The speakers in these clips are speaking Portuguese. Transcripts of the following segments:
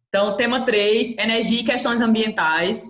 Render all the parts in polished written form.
Então, tema 3, energia e questões ambientais.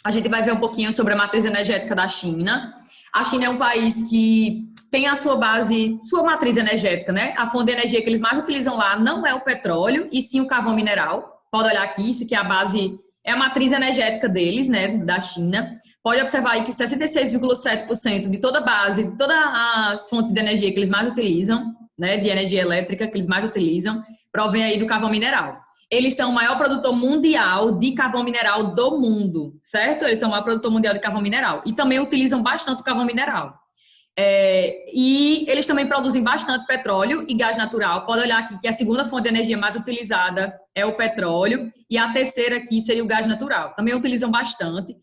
A gente vai ver um pouquinho sobre a matriz energética da China. A China é um país que tem a sua base, sua matriz energética, né? A fonte de energia que eles mais utilizam lá não é o petróleo, e sim o carvão mineral. Pode olhar aqui, isso aqui é a base, é a matriz energética deles, né, da China. Pode observar aí que 66,7% de toda a base, de todas as fontes de energia que eles mais utilizam, né, de energia elétrica que eles mais utilizam, provém aí do carvão mineral. Eles são o maior produtor mundial de carvão mineral do mundo, certo? Eles são o maior produtor mundial de carvão mineral. E também utilizam bastante o carvão mineral. E eles também produzem bastante petróleo e gás natural. Pode olhar aqui que a segunda fonte de energia mais utilizada é o petróleo e a terceira aqui seria o gás natural. Também utilizam bastante.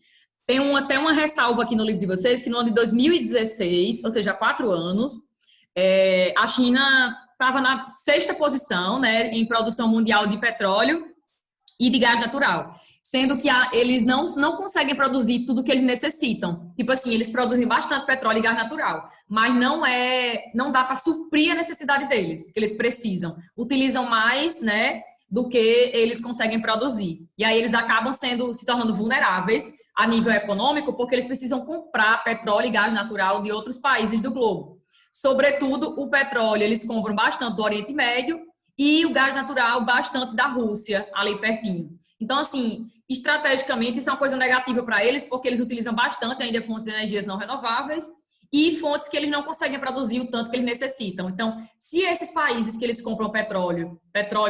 Tem até uma ressalva aqui no livro de vocês que no ano de 2016, ou seja, há 4 anos, a China estava na 6ª posição, né, em produção mundial de petróleo e de gás natural, sendo que eles não conseguem produzir tudo que eles necessitam. Tipo assim, eles produzem bastante petróleo e gás natural, mas não dá para suprir a necessidade deles, que eles precisam. Utilizam mais, né, do que eles conseguem produzir. E aí eles acabam se tornando vulneráveis a nível econômico, porque eles precisam comprar petróleo e gás natural de outros países do globo. Sobretudo, o petróleo, eles compram bastante do Oriente Médio e o gás natural bastante da Rússia, ali pertinho. Então, assim, estrategicamente, isso é uma coisa negativa para eles, porque eles utilizam bastante ainda fontes de energias não renováveis e fontes que eles não conseguem produzir o tanto que eles necessitam. Então, se esses países que eles compram petróleo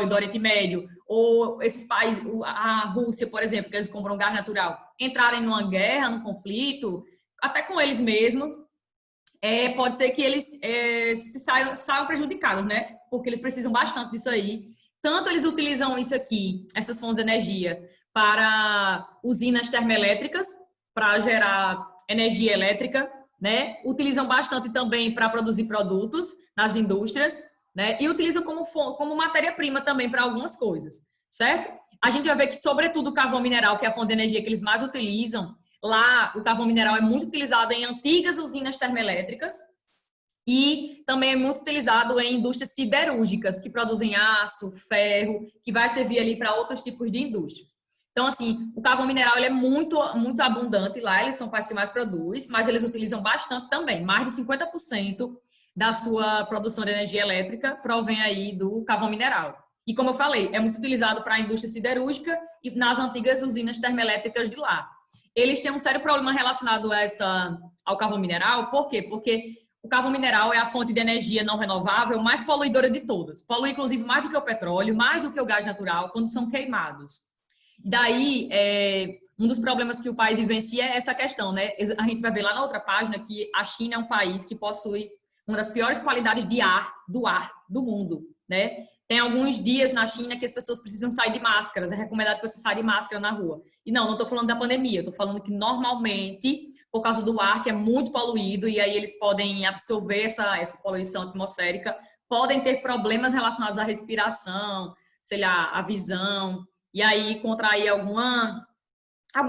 do Oriente Médio, ou esses países, a Rússia, por exemplo, que eles compram gás natural, entrarem numa guerra, num conflito, até com eles mesmos, pode ser que eles saiam prejudicados, né? Porque eles precisam bastante disso aí. Tanto eles utilizam isso aqui, essas fontes de energia, para usinas termoelétricas, para gerar energia elétrica, né? Utilizam bastante também para produzir produtos nas indústrias, né? E utilizam como matéria-prima também para algumas coisas, certo? A gente vai ver que, sobretudo, o carvão mineral, que é a fonte de energia que eles mais utilizam, lá, o carvão mineral é muito utilizado em antigas usinas termoelétricas e também é muito utilizado em indústrias siderúrgicas, que produzem aço, ferro, que vai servir ali para outros tipos de indústrias. Então, assim, o carvão mineral ele é muito, muito abundante lá, eles são o país que mais produz, mas eles utilizam bastante também. Mais de 50% da sua produção de energia elétrica provém aí do carvão mineral. E, como eu falei, é muito utilizado para a indústria siderúrgica e nas antigas usinas termoelétricas de lá. Eles têm um sério problema relacionado ao carvão mineral. Por quê? Porque o carvão mineral é a fonte de energia não renovável mais poluidora de todas. Polui, inclusive, mais do que o petróleo, mais do que o gás natural, quando são queimados. E daí, um dos problemas que o país vivencia é essa questão, né? A gente vai ver lá na outra página que a China é um país que possui uma das piores qualidades de ar do mundo, né? Tem alguns dias na China que as pessoas precisam sair de máscaras. É recomendado que você saia de máscara na rua. E não estou falando da pandemia. Estou falando que normalmente, por causa do ar que é muito poluído, e aí eles podem absorver essa poluição atmosférica, podem ter problemas relacionados à respiração, sei lá, à visão, e aí contrair algum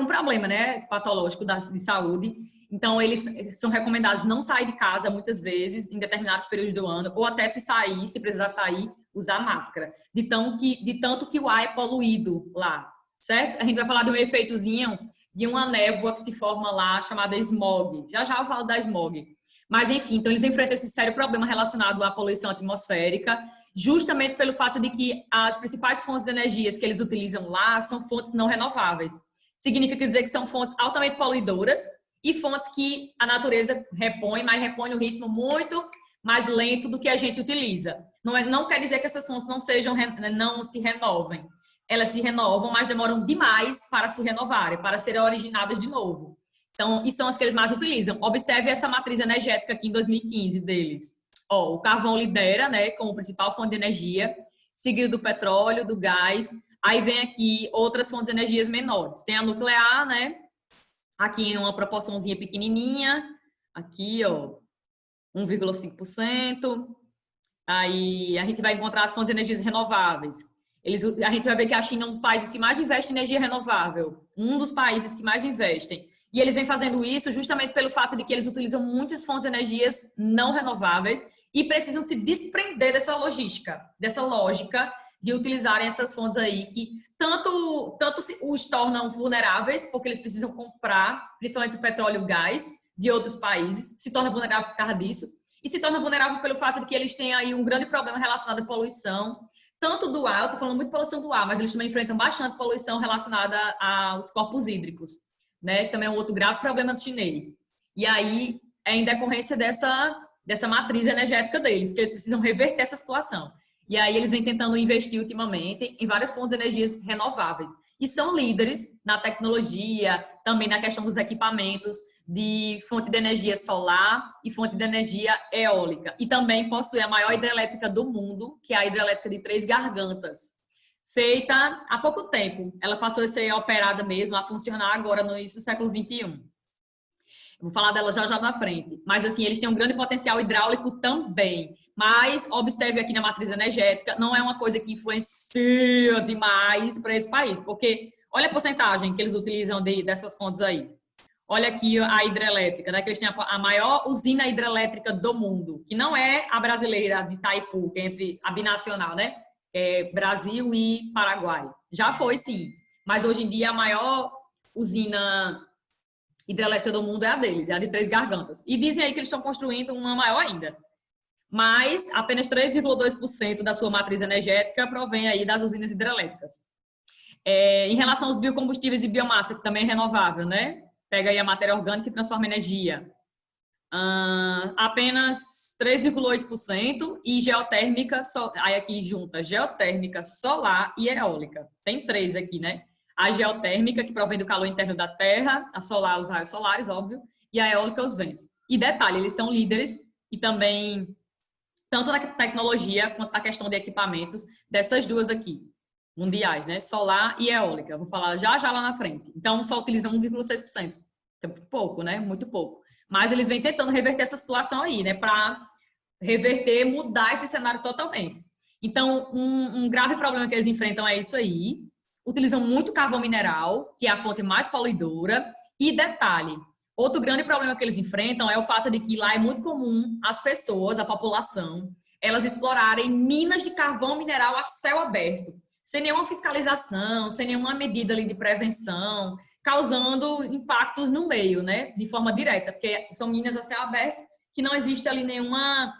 problema, né, patológico de saúde. Então, eles são recomendados não sair de casa muitas vezes, em determinados períodos do ano, ou até se precisar sair, usar máscara. De tanto que o ar é poluído lá, certo? A gente vai falar de um efeitozinho de uma névoa que se forma lá, chamada smog. Já eu falo da smog. Mas, enfim, então eles enfrentam esse sério problema relacionado à poluição atmosférica, justamente pelo fato de que as principais fontes de energias que eles utilizam lá são fontes não renováveis. Significa dizer que são fontes altamente poluidoras e fontes que a natureza repõe, mas repõe no ritmo muito mais lento do que a gente utiliza. Não quer dizer que essas fontes não se renovem. Elas se renovam, mas demoram demais para se renovarem, para serem originadas de novo. Então, e são as que eles mais utilizam. Observe essa matriz energética aqui em 2015 deles. O carvão lidera, né, como principal fonte de energia, seguido do petróleo, do gás. Aí vem aqui outras fontes de energias menores. Tem a nuclear, né? Aqui em uma proporçãozinha pequenininha. Aqui, 1,5%. Aí a gente vai encontrar as fontes de energias renováveis. A gente vai ver que a China é um dos países que mais investe em energia renovável. Um dos países que mais investem. E eles vêm fazendo isso justamente pelo fato de que eles utilizam muitas fontes de energias não renováveis e precisam se desprender dessa lógica de utilizarem essas fontes aí que tanto os tornam vulneráveis, porque eles precisam comprar, principalmente o petróleo e o gás, de outros países, se torna vulnerável por causa disso, e se torna vulnerável pelo fato de que eles têm aí um grande problema relacionado à poluição, tanto do ar, eu estou falando muito de poluição do ar, mas eles também enfrentam bastante poluição relacionada aos corpos hídricos, né? Também é um outro grave problema do chinês. E aí, é em decorrência dessa matriz energética deles, que eles precisam reverter essa situação. E aí eles vêm tentando investir ultimamente em várias fontes de energias renováveis. E são líderes na tecnologia, também na questão dos equipamentos de fonte de energia solar e fonte de energia eólica. E também possui a maior hidrelétrica do mundo, que é a hidrelétrica de Três Gargantas, feita há pouco tempo. Ela passou a ser operada mesmo, a funcionar agora no início do século XXI. Vou falar dela já já na frente. Mas, assim, eles têm um grande potencial hidráulico também. Mas, observe aqui na matriz energética, não é uma coisa que influencia demais para esse país. Porque, olha a porcentagem que eles utilizam dessas fontes aí. Olha aqui a hidrelétrica, né? Que eles têm a maior usina hidrelétrica do mundo. Que não é a brasileira de Itaipu, que é entre a binacional, né? É Brasil e Paraguai. Já foi, sim. Mas, hoje em dia, a maior usina hidrelétrica do mundo é a deles, é a de Três Gargantas. E dizem aí que eles estão construindo uma maior ainda. Mas apenas 3,2% da sua matriz energética provém aí das usinas hidrelétricas. Em relação aos biocombustíveis e biomassa, que também é renovável, né? Pega aí a matéria orgânica e transforma em energia. Apenas 3,8% e geotérmica, aí aqui junta geotérmica, solar e eólica. Tem 3 aqui, né? A geotérmica, que provém do calor interno da Terra, a solar, os raios solares, óbvio, e a eólica, os ventos. E detalhe, eles são líderes e também, tanto na tecnologia quanto na questão de equipamentos, dessas duas aqui, mundiais, né? Solar e eólica. Vou falar já já lá na frente. Então, só utilizam 1,6%. É pouco, né? Muito pouco. Mas eles vêm tentando reverter essa situação aí, né? Para reverter, mudar esse cenário totalmente. Então, um grave problema que eles enfrentam é isso aí. Utilizam muito carvão mineral, que é a fonte mais poluidora. E detalhe, outro grande problema que eles enfrentam é o fato de que lá é muito comum as pessoas, a população, elas explorarem minas de carvão mineral a céu aberto, sem nenhuma fiscalização, sem nenhuma medida ali de prevenção, causando impactos no meio, né, de forma direta, porque são minas a céu aberto que não existe ali nenhuma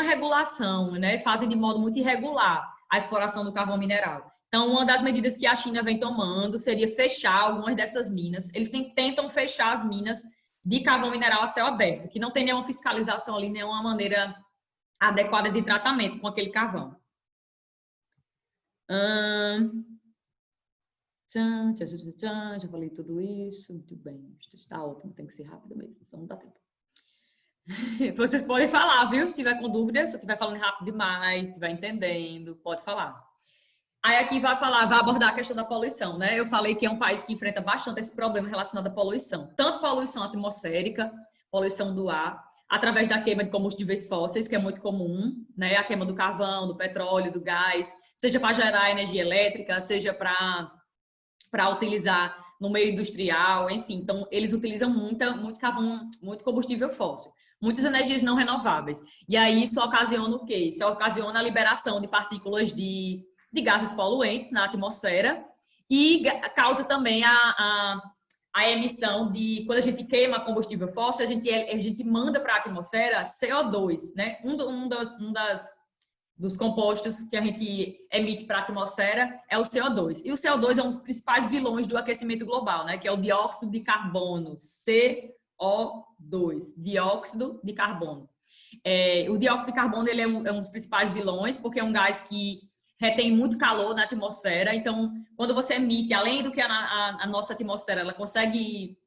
regulação, né, fazem de modo muito irregular a exploração do carvão mineral. Então, uma das medidas que a China vem tomando seria fechar algumas dessas minas. Eles tentam fechar as minas de carvão mineral a céu aberto, que não tem nenhuma fiscalização ali, nenhuma maneira adequada de tratamento com aquele carvão. Já falei tudo isso. Muito bem. Está ótimo, tem que ser rápido mesmo, senão não dá tempo. Vocês podem falar, viu? Se tiver com dúvida, se eu estiver falando rápido demais, estiver entendendo, pode falar. Aí aqui vai abordar a questão da poluição, né? Eu falei que é um país que enfrenta bastante esse problema relacionado à poluição. Tanto poluição atmosférica, poluição do ar, através da queima de combustíveis fósseis, que é muito comum, né? A queima do carvão, do petróleo, do gás, seja para gerar energia elétrica, seja para utilizar no meio industrial, enfim. Então, eles utilizam muito carvão, muito combustível fóssil, muitas energias não renováveis. E aí isso ocasiona o quê? Isso ocasiona a liberação de partículas de gases poluentes na atmosfera e causa também a emissão de, quando a gente queima combustível fóssil, a gente manda para a atmosfera CO2, né? Dos compostos que a gente emite para a atmosfera é o CO2. E o CO2 é um dos principais vilões do aquecimento global, né? Que é o dióxido de carbono, CO2, dióxido de carbono. O dióxido de carbono ele é um dos principais vilões, porque é um gás que retém muito calor na atmosfera. Então, quando você emite, além do que a nossa atmosfera, ela consegue,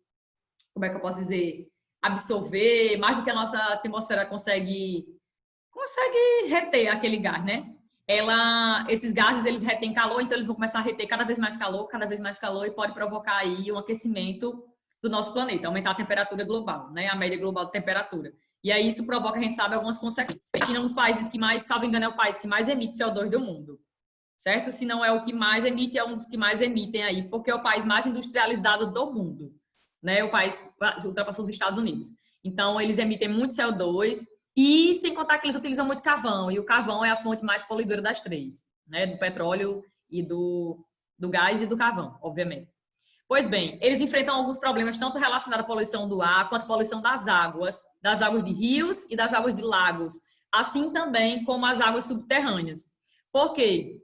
como é que eu posso dizer, absorver, mais do que a nossa atmosfera consegue reter aquele gás, né? Esses gases, eles retêm calor, então eles vão começar a reter cada vez mais calor, e pode provocar aí um aquecimento do nosso planeta, aumentar a temperatura global, né? A média global de temperatura. E aí isso provoca, a gente sabe, algumas consequências. A China é um dos países que mais, salvo engano, é o país que mais emite CO2 do mundo, certo? Se não é o que mais emite, é um dos que mais emitem aí, porque é o país mais industrializado do mundo, né? O país ultrapassou os Estados Unidos. Então, eles emitem muito CO2 e sem contar que eles utilizam muito carvão, e o carvão é a fonte mais poluidora das três. né? Do petróleo e do gás e do carvão, obviamente. Pois bem, eles enfrentam alguns problemas, tanto relacionados à poluição do ar, quanto à poluição das águas de rios e das águas de lagos, assim também como as águas subterrâneas. Por quê?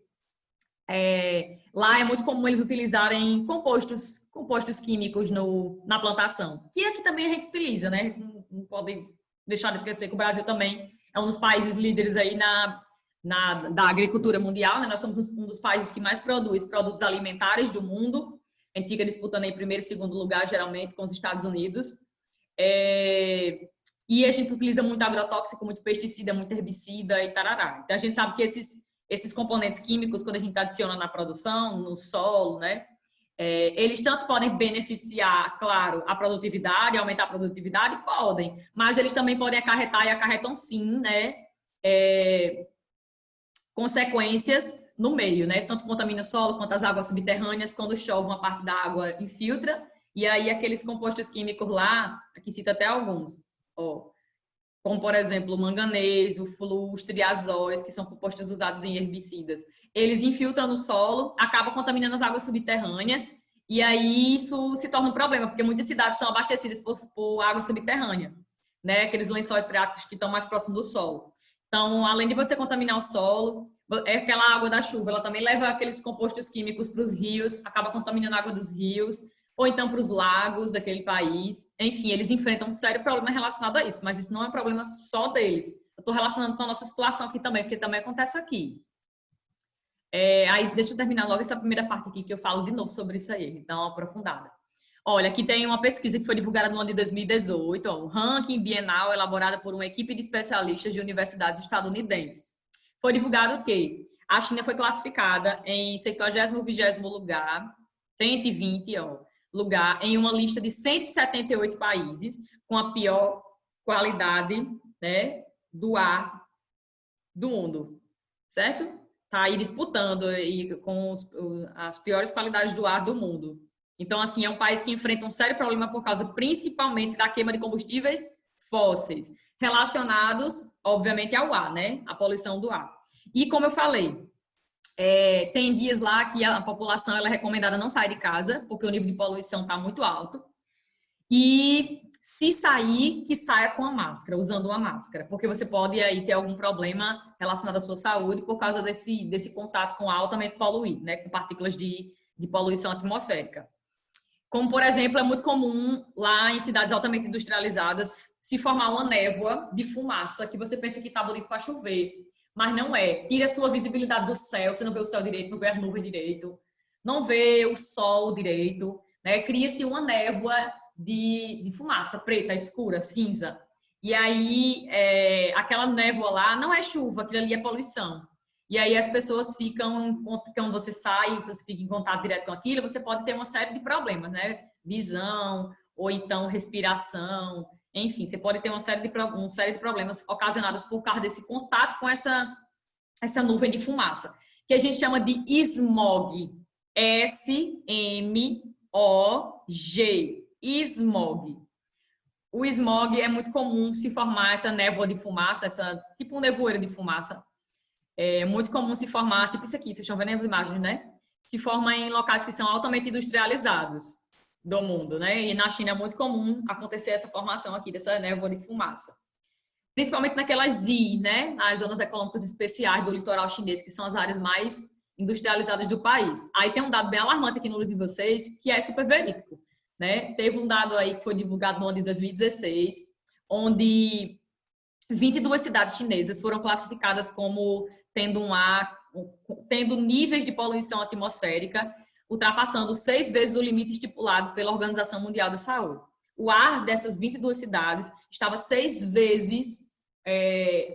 Lá é muito comum eles utilizarem compostos químicos na plantação, que aqui também a gente utiliza, né? Não pode deixar de esquecer que o Brasil também é um dos países líderes aí da agricultura mundial, né? Nós somos um dos países que mais produz produtos alimentares do mundo. A gente fica disputando aí primeiro e segundo lugar, geralmente, com os Estados Unidos. E a gente utiliza muito agrotóxico, muito pesticida, muito herbicida e tarará. Então, a gente sabe que esses componentes químicos, quando a gente adiciona na produção, no solo, né? Eles tanto podem beneficiar, claro, a produtividade, aumentar a produtividade, podem, mas eles também podem acarretar e acarretam sim, né? Consequências no meio, né? Tanto contamina o solo quanto as águas subterrâneas. Quando chove, uma parte da água infiltra, e aí aqueles compostos químicos lá, aqui cita até alguns, como por exemplo o manganês, o flúor, os triazóis, que são compostos usados em herbicidas, eles infiltram no solo, acabam contaminando as águas subterrâneas, e aí isso se torna um problema, porque muitas cidades são abastecidas por água subterrânea, né? Aqueles lençóis freáticos que estão mais próximos do solo. Então, além de você contaminar o solo, aquela água da chuva, ela também leva aqueles compostos químicos para os rios, acaba contaminando a água dos rios, ou então para os lagos daquele país. Enfim, eles enfrentam um sério problema relacionado a isso, mas isso não é um problema só deles. Eu estou relacionando com a nossa situação aqui também, porque também acontece aqui. Aí, deixa eu terminar logo essa primeira parte aqui, que eu falo de novo sobre isso aí, então, aprofundada. Olha, aqui tem uma pesquisa que foi divulgada no ano de 2018, um ranking bienal elaborado por uma equipe de especialistas de universidades estadunidenses. Foi divulgado que a China foi classificada em 70º lugar, 120, lugar, em uma lista de 178 países com a pior qualidade, né, do ar do mundo, certo? Tá aí disputando aí com as piores qualidades do ar do mundo. Então, assim, é um país que enfrenta um sério problema por causa, principalmente, da queima de combustíveis fósseis, relacionados, obviamente, ao ar, né? A poluição do ar. E, como eu falei, tem dias lá que a população ela é recomendada não sair de casa, porque o nível de poluição está muito alto. E se sair, que saia com a máscara, usando uma máscara, porque você pode aí ter algum problema relacionado à sua saúde por causa desse contato com ar altamente poluído, né? Com partículas de poluição atmosférica. Como, por exemplo, é muito comum lá em cidades altamente industrializadas se formar uma névoa de fumaça que você pensa que está bonito para chover, mas não é. Tira a sua visibilidade do céu, você não vê o céu direito, não vê as nuvens direito, não vê o sol direito, né? Cria-se uma névoa de fumaça preta, escura, cinza. E aí, aquela névoa lá não é chuva, aquilo ali é poluição. E aí as pessoas ficam, quando você sai, você fica em contato direto com aquilo, você pode ter uma série de problemas, né? Visão, ou então respiração, enfim, você pode ter uma série de problemas ocasionados por causa desse contato com essa nuvem de fumaça, que a gente chama de smog. S-M-O-G. Smog. O smog é muito comum se formar essa névoa de fumaça, tipo um nevoeiro de fumaça. É muito comum se formar, tipo isso aqui, vocês estão vendo as imagens, né? Se forma em locais que são altamente industrializados do mundo, né? E na China é muito comum acontecer essa formação aqui dessa névoa de fumaça. Principalmente naquelas ZI, né? As zonas econômicas especiais do litoral chinês, que são as áreas mais industrializadas do país. Aí tem um dado bem alarmante aqui no livro de vocês, que é super verídico, né? Teve um dado aí que foi divulgado no ano de 2016, onde 22 cidades chinesas foram classificadas como tendo níveis de poluição atmosférica ultrapassando 6 vezes o limite estipulado pela Organização Mundial da Saúde. O ar dessas 22 cidades estava 6 vezes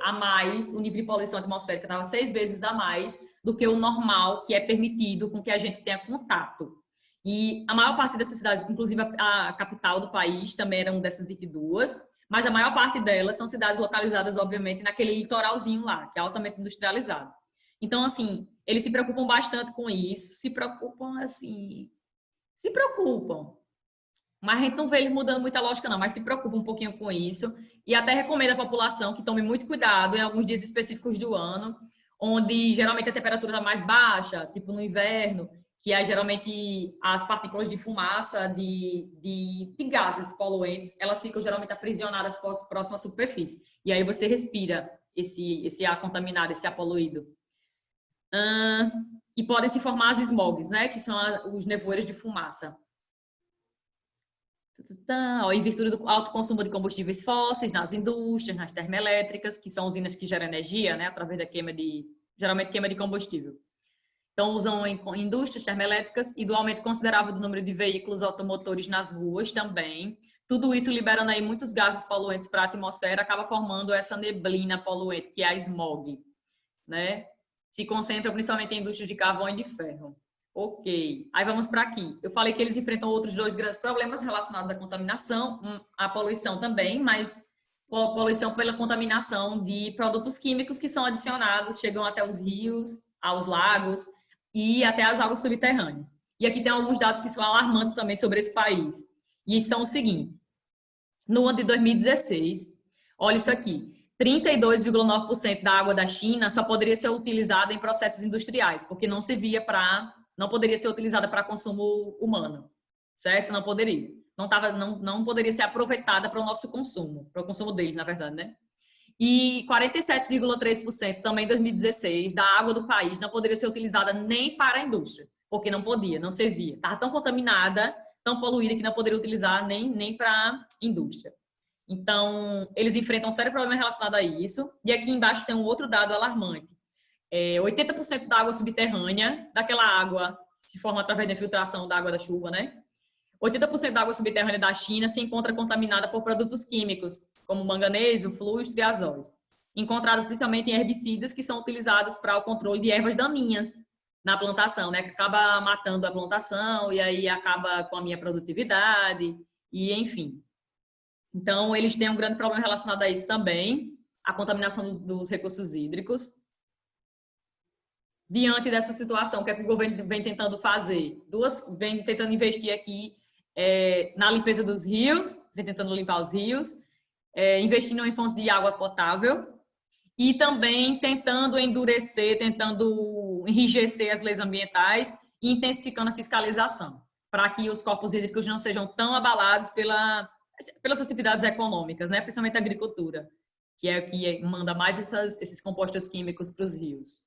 a mais, o nível de poluição atmosférica estava 6 vezes a mais do que o normal, que é permitido com que a gente tenha contato. E a maior parte dessas cidades, inclusive a capital do país, também era uma dessas 22, mas a maior parte delas são cidades localizadas, obviamente, naquele litoralzinho lá, que é altamente industrializado. Então, assim, eles se preocupam bastante com isso, se preocupam. Mas a gente não vê eles mudando muita lógica, não, mas se preocupa um pouquinho com isso. E até recomenda à população que tome muito cuidado em alguns dias específicos do ano, onde geralmente a temperatura está mais baixa, tipo no inverno, que aí geralmente as partículas de fumaça, de gases poluentes, elas ficam geralmente aprisionadas próximo à superfície. E aí você respira esse ar contaminado, esse ar poluído. E podem se formar as smogs, né? Que são os nevoeiros de fumaça. Em virtude do alto consumo de combustíveis fósseis nas indústrias, nas termoelétricas, que são usinas que geram energia, né? Através da geralmente queima de combustível. Então, usam em indústrias termoelétricas e do aumento considerável do número de veículos automotores nas ruas também. Tudo isso liberando aí muitos gases poluentes para a atmosfera, acaba formando essa neblina poluente, que é a smog, né? Se concentra principalmente em indústrias de carvão e de ferro. Ok, aí vamos para aqui. Eu falei que eles enfrentam outros dois grandes problemas relacionados à contaminação, a poluição também, mas a poluição pela contaminação de produtos químicos que são adicionados, chegam até os rios, aos lagos e até as águas subterrâneas. E aqui tem alguns dados que são alarmantes também sobre esse país. E são o seguinte: no ano de 2016, olha isso aqui, 32,9% da água da China só poderia ser utilizada em processos industriais, porque não poderia ser utilizada para consumo humano, certo? Não poderia. Não poderia ser aproveitada para o nosso consumo, para o consumo deles, na verdade, né? E 47,3% também em 2016 da água do país não poderia ser utilizada nem para a indústria, porque não podia, não servia. Estava tão contaminada, tão poluída que não poderia utilizar nem para a indústria. Então, eles enfrentam um sério problema relacionado a isso. E aqui embaixo tem um outro dado alarmante. 80% da água subterrânea, daquela água se forma através da filtração da água da chuva, né? 80% da água subterrânea da China se encontra contaminada por produtos químicos, como manganês, flúor e azóis, encontrados principalmente em herbicidas que são utilizados para o controle de ervas daninhas na plantação, né? Que acaba matando a plantação e aí acaba com a minha produtividade e enfim. Então, eles têm um grande problema relacionado a isso também, a contaminação dos recursos hídricos. Diante dessa situação, o que é que o governo vem tentando fazer? Vem tentando investir aqui na limpeza dos rios, vem tentando limpar os rios, investindo em fontes de água potável e também tentando endurecer, tentando enrijecer as leis ambientais e intensificando a fiscalização, para que os corpos hídricos não sejam tão abalados pelas atividades econômicas, né? Principalmente a agricultura, que é o que manda mais esses compostos químicos para os rios.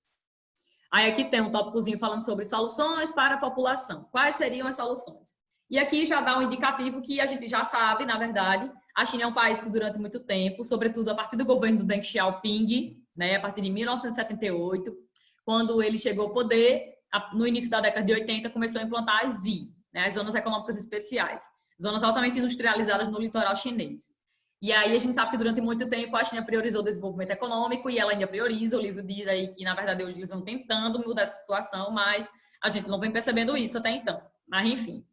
Aí aqui tem um tópicozinho falando sobre soluções para a população. Quais seriam as soluções? E aqui já dá um indicativo que a gente já sabe, na verdade, a China é um país que durante muito tempo, sobretudo a partir do governo do Deng Xiaoping, né, a partir de 1978, quando ele chegou ao poder, no início da década de 80, começou a implantar as ZI, né, as Zonas Econômicas Especiais, zonas altamente industrializadas no litoral chinês. E aí a gente sabe que durante muito tempo a China priorizou o desenvolvimento econômico e ela ainda prioriza. O livro diz aí que, na verdade, hoje eles vão tentando mudar essa situação, mas a gente não vem percebendo isso até então. Mas, enfim.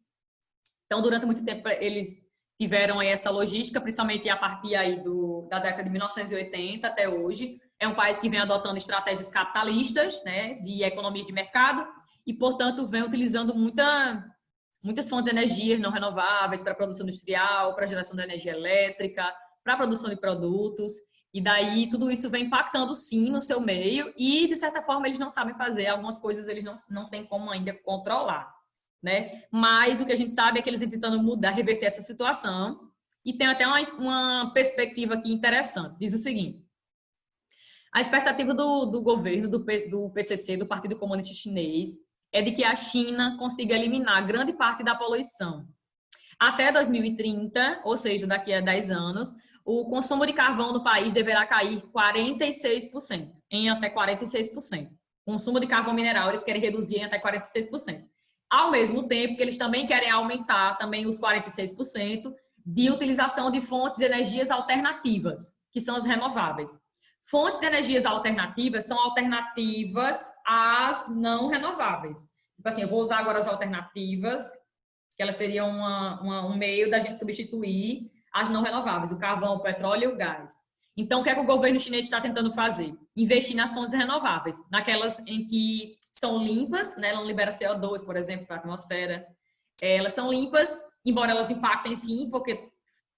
Então, durante muito tempo, eles tiveram aí essa logística, principalmente a partir aí da década de 1980 até hoje. É um país que vem adotando estratégias capitalistas, né, de economias de mercado e, portanto, vem utilizando muitas fontes de energia não renováveis para a produção industrial, para a geração de energia elétrica, para a produção de produtos. E daí tudo isso vem impactando sim no seu meio e, de certa forma, eles não sabem fazer. Algumas coisas eles não têm como ainda controlar, né? Mas o que a gente sabe é que eles estão tentando mudar, reverter essa situação. E tem até uma perspectiva aqui interessante. Diz o seguinte: a expectativa do governo, do PCC, do Partido Comunista Chinês, é de que a China consiga eliminar grande parte da poluição. Até 2030, ou seja, daqui a 10 anos, o consumo de carvão no país deverá cair 46%, em até 46%. O consumo de carvão mineral eles querem reduzir em até 46%. Ao mesmo tempo que eles também querem aumentar também os 46% de utilização de fontes de energias alternativas, que são as renováveis. Fontes de energias alternativas são alternativas às não renováveis. Tipo assim, eu vou usar agora as alternativas, que elas seriam um meio da gente substituir as não renováveis, o carvão, o petróleo e o gás. Então, o que é que o governo chinês está tentando fazer? Investir nas fontes renováveis, naquelas em que são limpas, né? Não libera CO2, por exemplo, para a atmosfera. Elas são limpas, embora elas impactem sim, porque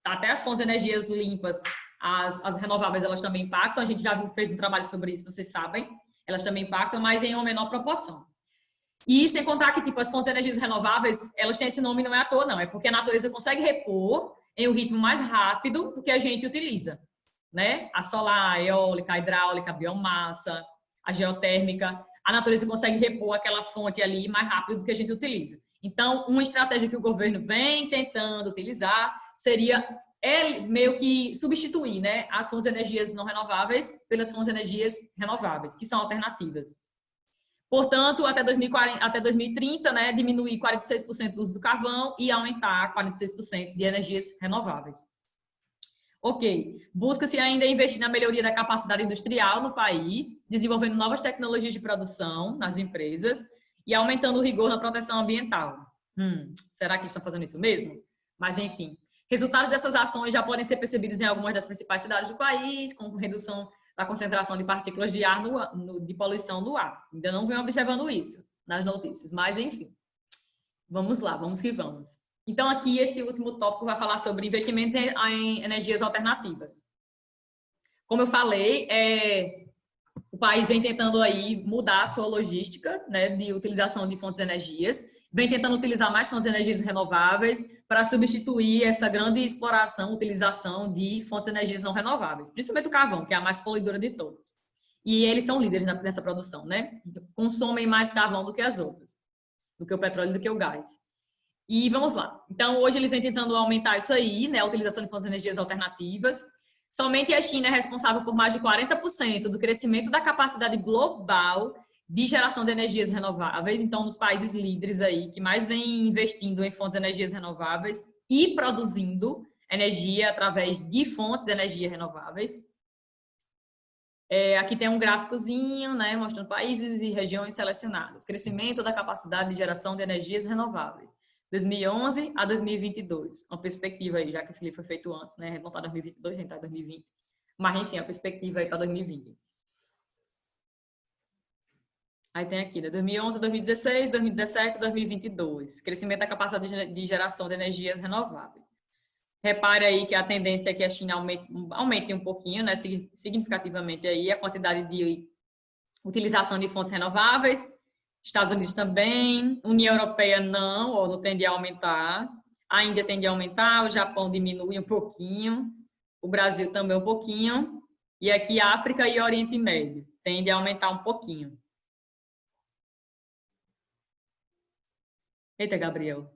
até as fontes de energias limpas, as renováveis, elas também impactam. A gente já fez um trabalho sobre isso, vocês sabem. elas também impactam, mas em uma menor proporção. E sem contar que, tipo, as fontes de energias renováveis, elas têm esse nome não é à toa, não. É porque a natureza consegue repor em um ritmo mais rápido do que a gente utiliza, né? A solar, a eólica, a hidráulica, a biomassa, a geotérmica. A natureza consegue repor aquela fonte ali mais rápido do que a gente utiliza. Então, uma estratégia que o governo vem tentando utilizar seria meio que substituir, né, as fontes de energias não renováveis pelas fontes de energias renováveis, que são alternativas. Portanto, até 2040, até 2030, né, diminuir 46% do uso do carvão e aumentar 46% de energias renováveis. Ok, busca-se ainda investir na melhoria da capacidade industrial no país, desenvolvendo novas tecnologias de produção nas empresas e aumentando o rigor na proteção ambiental. Será que eles estão fazendo isso mesmo? Mas, enfim, resultados dessas ações já podem ser percebidos em algumas das principais cidades do país, com redução da concentração de partículas de ar de poluição do ar. Ainda não venho observando isso nas notícias, mas, enfim. Vamos lá, vamos que vamos. Então, aqui, esse último tópico vai falar sobre investimentos em energias alternativas. Como eu falei, o país vem tentando aí mudar a sua logística, né, de utilização de fontes de energias, vem tentando utilizar mais fontes de energias renováveis para substituir essa grande exploração, utilização de fontes de energias não renováveis, principalmente o carvão, que é a mais poluidora de todas. E eles são líderes nessa produção, né? Consomem mais carvão do que as outras, do que o petróleo e do que o gás. E vamos lá. Então, hoje eles vêm tentando aumentar isso aí, né? A utilização de fontes de energias alternativas. Somente a China é responsável por mais de 40% do crescimento da capacidade global de geração de energias renováveis. Então, nos países líderes aí, que mais vem investindo em fontes de energias renováveis e produzindo energia através de fontes de energia renováveis. Aqui tem um gráficozinho, né, mostrando países e regiões selecionadas. Crescimento da capacidade de geração de energias renováveis. 2011 a 2022. Uma perspectiva aí, já que esse livro foi feito antes, né? Não está 2022, a gente está em 2020. Mas, enfim, a perspectiva aí está 2020. Aí tem aqui, né? 2011 a 2016, 2017 a 2022. Crescimento da capacidade de geração de energias renováveis. Repare aí que a tendência é que a China aumente um pouquinho, né? Significativamente aí a quantidade de utilização de fontes renováveis. Estados Unidos também, União Europeia não tende a aumentar, a Índia tende a aumentar, o Japão diminui um pouquinho, o Brasil também um pouquinho, e aqui África e Oriente Médio tende a aumentar um pouquinho. Eita, Gabriel,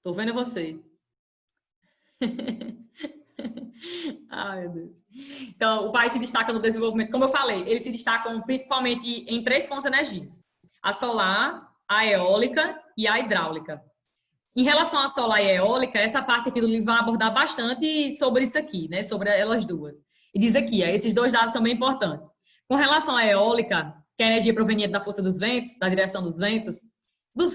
tô vendo você. Ai, meu Deus. Então, o país se destaca no desenvolvimento, como eu falei, eles se destacam principalmente em 3 fontes de energias. A solar, a eólica e a hidráulica. Em relação à solar e a eólica, essa parte aqui do livro vai abordar bastante sobre isso aqui, né? Sobre elas duas. E diz aqui, esses 2 dados são bem importantes. Com relação à eólica, que é a energia proveniente da força dos ventos, da direção dos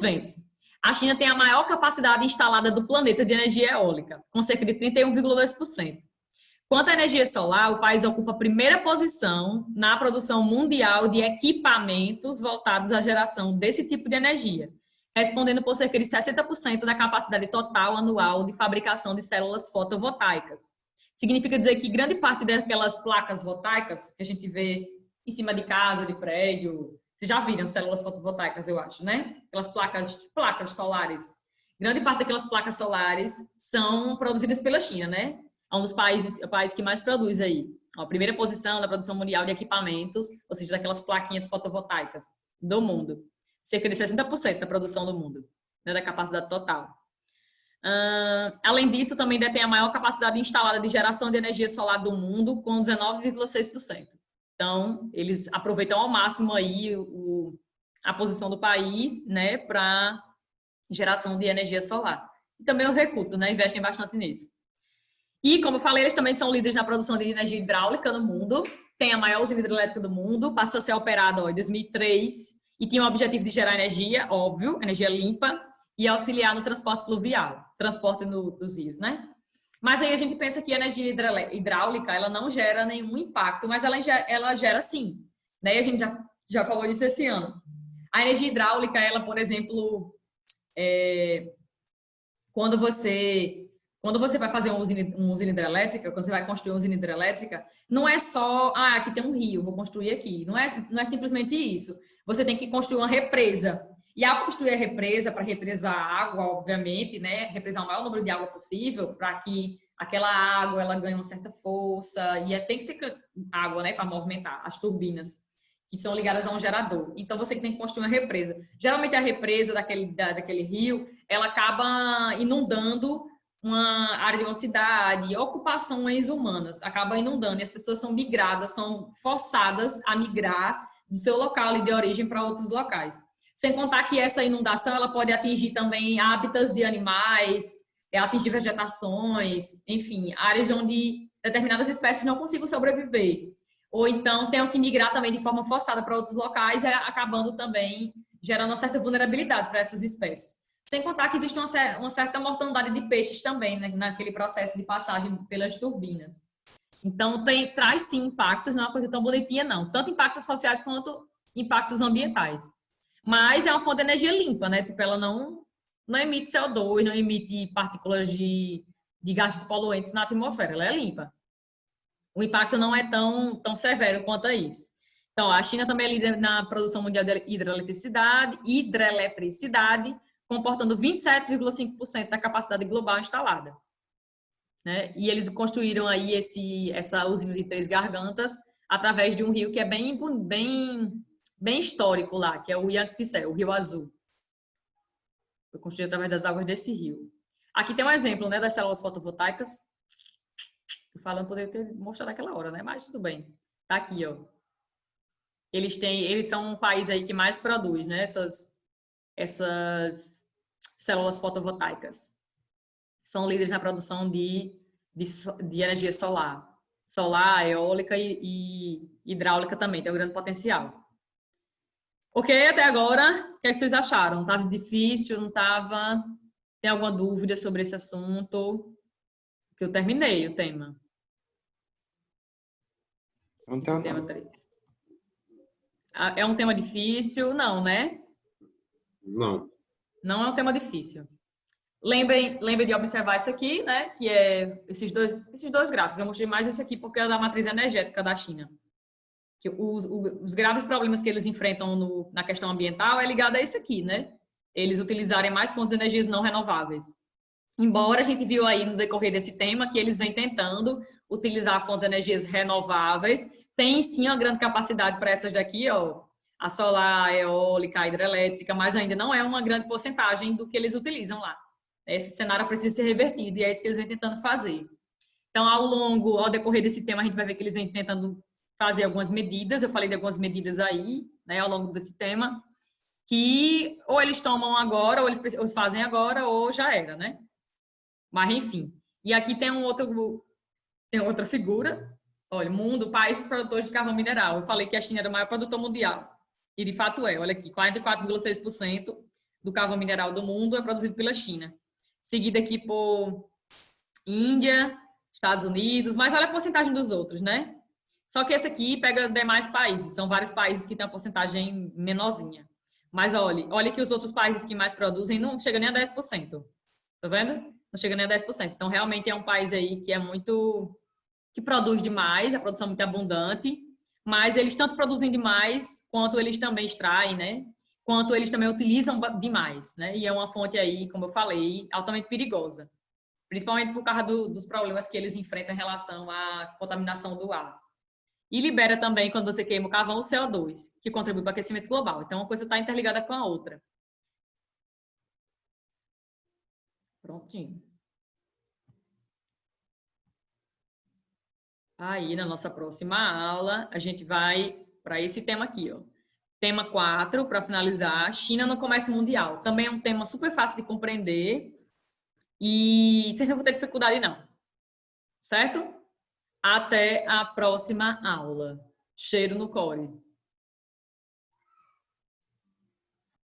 ventos, a China tem a maior capacidade instalada do planeta de energia eólica, com cerca de 31,2%. Quanto à energia solar, o país ocupa a primeira posição na produção mundial de equipamentos voltados à geração desse tipo de energia, respondendo por cerca de 60% da capacidade total anual de fabricação de células fotovoltaicas. Significa dizer que grande parte daquelas placas voltaicas que a gente vê em cima de casa, de prédio, vocês já viram células fotovoltaicas, eu acho, né? Aquelas placas solares. Grande parte daquelas placas solares são produzidas pela China, né? É um dos países, o país que mais produz aí. A primeira posição na produção mundial de equipamentos, ou seja, daquelas plaquinhas fotovoltaicas do mundo. Cerca de 60% da produção do mundo, né, da capacidade total. Além disso, também detém a maior capacidade instalada de geração de energia solar do mundo, com 19,6%. Então, eles aproveitam ao máximo aí a posição do país, né, para geração de energia solar. E também os recursos, né, investem bastante nisso. E, como eu falei, eles também são líderes na produção de energia hidráulica no mundo. Tem a maior usina hidrelétrica do mundo, passou a ser operada em 2003 e tinha o objetivo de gerar energia, óbvio, energia limpa, e auxiliar no transporte fluvial, transporte dos rios, né? Mas aí a gente pensa que a energia hidráulica, ela não gera nenhum impacto, mas ela gera sim, né? E a gente já falou disso esse ano. A energia hidráulica, ela, por exemplo, quando você Quando você vai fazer uma usina hidrelétrica, quando você vai construir uma usina hidrelétrica, não é só, aqui tem um rio, vou construir aqui. Não é simplesmente isso. Você tem que construir uma represa. E ao construir a represa, para represar a água, obviamente, né, represar o maior número de água possível, para que aquela água ela ganhe uma certa força, e tem que ter água, né, para movimentar as turbinas, que são ligadas a um gerador. Então, você tem que construir uma represa. Geralmente, a represa daquele rio, ela acaba inundando uma área de uma cidade, ocupações humanas, acaba inundando, e as pessoas são migradas, são forçadas a migrar do seu local de origem para outros locais. Sem contar que essa inundação ela pode atingir também hábitats de animais, atingir vegetações, enfim, áreas onde determinadas espécies não consigam sobreviver. Ou então tenham que migrar também de forma forçada para outros locais, acabando também gerando uma certa vulnerabilidade para essas espécies. Sem contar que existe uma certa mortandade de peixes também, né, naquele processo de passagem pelas turbinas. Então, traz sim impactos, não é uma coisa tão bonitinha, não. Tanto impactos sociais quanto impactos ambientais. Mas é uma fonte de energia limpa, né? Tipo, ela não emite CO2, não emite partículas de gases poluentes na atmosfera, ela é limpa. O impacto não é tão severo quanto a isso. Então, a China também é líder na produção mundial de hidroeletricidade, comportando 27,5% da capacidade global instalada. Né? E eles construíram aí essa usina de Três Gargantas através de um rio que é bem histórico lá, que é o Yangtze, o Rio Azul. Foi construído através das águas desse rio. Aqui tem um exemplo, né, das células fotovoltaicas. Eu falando poderia ter mostrado naquela hora, né? Mas tudo bem. Tá aqui, ó. Eles são um país aí que mais produz, né, essas células fotovoltaicas. São líderes na produção de energia solar. Solar, eólica e hidráulica também, tem um grande potencial. Ok, até agora, o que vocês acharam? Estava difícil, não estava? Tem alguma dúvida sobre esse assunto? Que eu terminei o tema. Não tem tema 3. É um tema difícil? Não, né? Não. Não é um tema difícil. Lembrem de observar isso aqui, né? Que é esses dois gráficos. Eu mostrei mais esse aqui porque é da matriz energética da China. Que os graves problemas que eles enfrentam na questão ambiental é ligado a isso aqui, né? Eles utilizarem mais fontes de energias não renováveis. Embora a gente viu aí no decorrer desse tema que eles vêm tentando utilizar fontes de energias renováveis, tem sim uma grande capacidade para essas daqui, ó, a solar, a eólica, a hidrelétrica, mas ainda não é uma grande porcentagem do que eles utilizam lá. Esse cenário precisa ser revertido e é isso que eles vêm tentando fazer. Então, ao decorrer desse tema, a gente vai ver que eles vêm tentando fazer algumas medidas, eu falei de algumas medidas aí, né, ao longo desse tema, que ou eles tomam agora, ou eles fazem agora, ou já era, né? Mas, enfim. E aqui tem outra figura. Olha, mundo, países produtores de carvão mineral. Eu falei que a China era o maior produtor mundial. E, de fato, é. Olha aqui, 44,6% do carvão mineral do mundo é produzido pela China. Seguida aqui por Índia, Estados Unidos, mas olha a porcentagem dos outros, né? Só que esse aqui pega demais países. São vários países que têm uma porcentagem menorzinha. Mas olha que os outros países que mais produzem não chega nem a 10%. Tá vendo? Não chega nem a 10%. Então, realmente é um país aí que é muito... que produz demais, a produção é muito abundante, mas eles tanto produzem demais, quanto eles também extraem, né? Quanto eles também utilizam demais, né? E é uma fonte aí, como eu falei, altamente perigosa. Principalmente por causa dos problemas que eles enfrentam em relação à contaminação do ar. E libera também, quando você queima o carvão, o CO2, que contribui para o aquecimento global. Então, uma coisa está interligada com a outra. Prontinho. Aí, na nossa próxima aula, a gente vai para esse tema aqui, ó. Tema 4, para finalizar, China no comércio mundial. Também é um tema super fácil de compreender e vocês não vão ter dificuldade, não. Certo? Até a próxima aula. Cheiro no core.